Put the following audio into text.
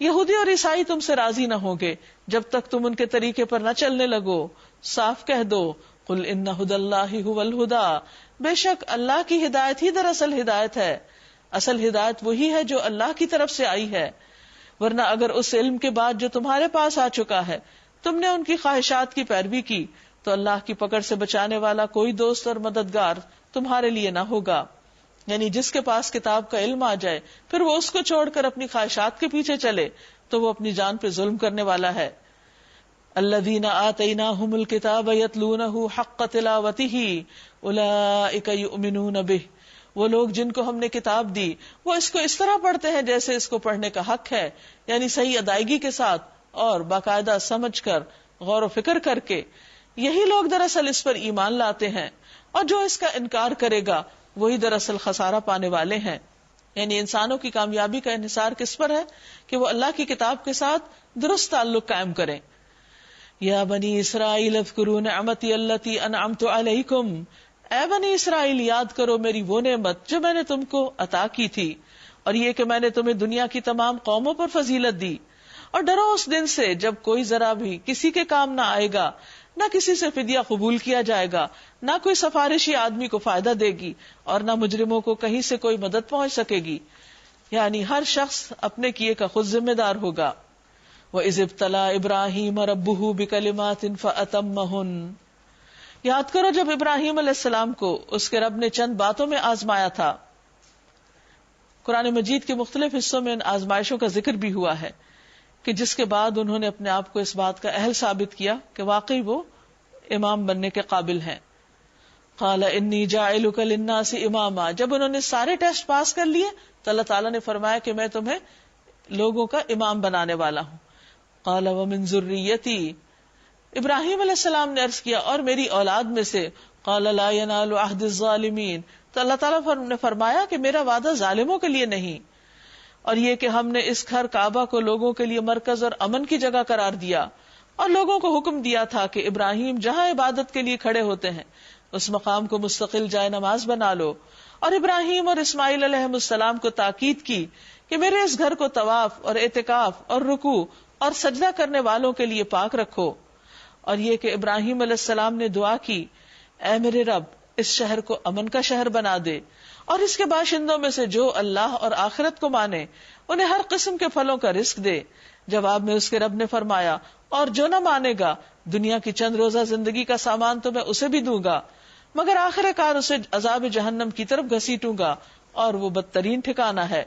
یہودی اور عیسائی تم سے راضی نہ ہوں گے جب تک تم ان کے طریقے پر نہ چلنے لگو. صاف کہہ دو قل ان ھدی اللہ ھو الھدی، بے شک اللہ کی ہدایت ہی دراصل ہدایت ہے. اصل ہدایت وہی ہے جو اللہ کی طرف سے آئی ہے. ورنہ اگر اس علم کے بعد جو تمہارے پاس آ چکا ہے تم نے ان کی خواہشات کی پیروی کی تو اللہ کی پکڑ سے بچانے والا کوئی دوست اور مددگار تمہارے لیے نہ ہوگا. یعنی جس کے پاس کتاب کا علم آ جائے پھر وہ اس کو چھوڑ کر اپنی خواہشات کے پیچھے چلے تو وہ اپنی جان پہ ظلم کرنے والا ہے. الذین آتیناہم الکتاب یتلونہ حق تلاوتہ اولئک یؤمنون بہ، وہ لوگ جن کو ہم نے کتاب دی وہ اس کو اس طرح پڑھتے ہیں جیسے اس کو پڑھنے کا حق ہے، یعنی صحیح ادائیگی کے ساتھ اور باقاعدہ سمجھ کر غور و فکر کر کے. یہی لوگ دراصل اس پر ایمان لاتے ہیں، اور جو اس کا انکار کرے گا وہی دراصل خسارہ پانے والے ہیں. یعنی انسانوں کی کامیابی کا انحصار کس پر ہے کہ وہ اللہ کی کتاب کے ساتھ درست تعلق قائم کریں. یا بنی اسرائیل اذکروا نعمتی التی انعمت علیکم، اے بنی اسرائیل یاد کرو میری وہ نعمت جو میں نے تم کو عطا کی تھی، اور یہ کہ میں نے تمہیں دنیا کی تمام قوموں پر فضیلت دی. اور ڈرو اس دن سے جب کوئی ذرا بھی کسی کے کام نہ آئے گا، نہ کسی سے فدیہ قبول کیا جائے گا، نہ کوئی سفارشی آدمی کو فائدہ دے گی، اور نہ مجرموں کو کہیں سے کوئی مدد پہنچ سکے گی. یعنی ہر شخص اپنے کیے کا خود ذمہ دار ہوگا. وَإِذِ ابْتَلَىٰ إِبْرَاهِيمَ رَبُّهُ بِكَلِمَاتٍ فَأَتَمَّهُنَّ، یاد کرو جب ابراہیم علیہ السلام کو اس کے رب نے چند باتوں میں آزمایا تھا. قرآن مجید کے مختلف حصوں میں ان آزمائشوں کا ذکر بھی ہوا ہے کہ جس کے بعد انہوں نے اپنے آپ کو اس بات کا اہل ثابت کیا کہ واقعی وہ امام بننے کے قابل ہیں. قال انی جاعلک للناس اماما، جب انہوں نے سارے ٹیسٹ پاس کر لیے تو اللہ تعالیٰ نے فرمایا کہ میں تمہیں لوگوں کا امام بنانے والا ہوں. قال ومن ذریتی، ابراہیم علیہ السلام نے عرض کیا اور میری اولاد میں سے. قال لا ینال عہد الظالمین، تو اللہ تعالیٰ نے فرمایا کہ میرا وعدہ ظالموں کے لیے نہیں. اور یہ کہ ہم نے اس گھر کعبہ کو لوگوں کے لیے مرکز اور امن کی جگہ قرار دیا، اور لوگوں کو حکم دیا تھا کہ ابراہیم جہاں عبادت کے لیے کھڑے ہوتے ہیں اس مقام کو مستقل جائے نماز بنا لو. اور ابراہیم اور اسماعیل علیہ السلام کو تاکید کی کہ میرے اس گھر کو طواف اور اعتکاف اور رکوع اور سجدہ کرنے والوں کے لیے پاک رکھو. اور یہ کہ ابراہیم علیہ السلام نے دعا کی، اے میرے رب اس شہر کو امن کا شہر بنا دے، اور اس کے باشندوں میں سے جو اللہ اور آخرت کو مانے انہیں ہر قسم کے پھلوں کا رزق دے. جواب میں اس کے رب نے فرمایا، اور جو نہ مانے گا دنیا کی چند روزہ زندگی کا سامان تو میں اسے بھی دوں گا، مگر آخر کار اسے عذاب جہنم کی طرف گھسیٹوں گا، اور وہ بدترین ٹھکانہ ہے.